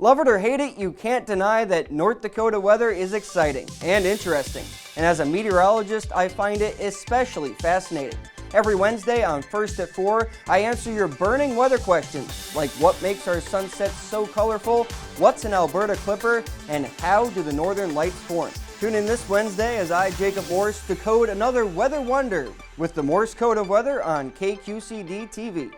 Love it or hate it, you can't deny that North Dakota weather is exciting and interesting. And as a meteorologist, I find it especially fascinating. Every Wednesday on First at 4, I answer your burning weather questions, like what makes our sunsets so colorful, what's an Alberta Clipper, and how do the northern lights form. Tune in this Wednesday as I, Jacob Morse, decode another weather wonder with the Morse code of weather on KQCD TV.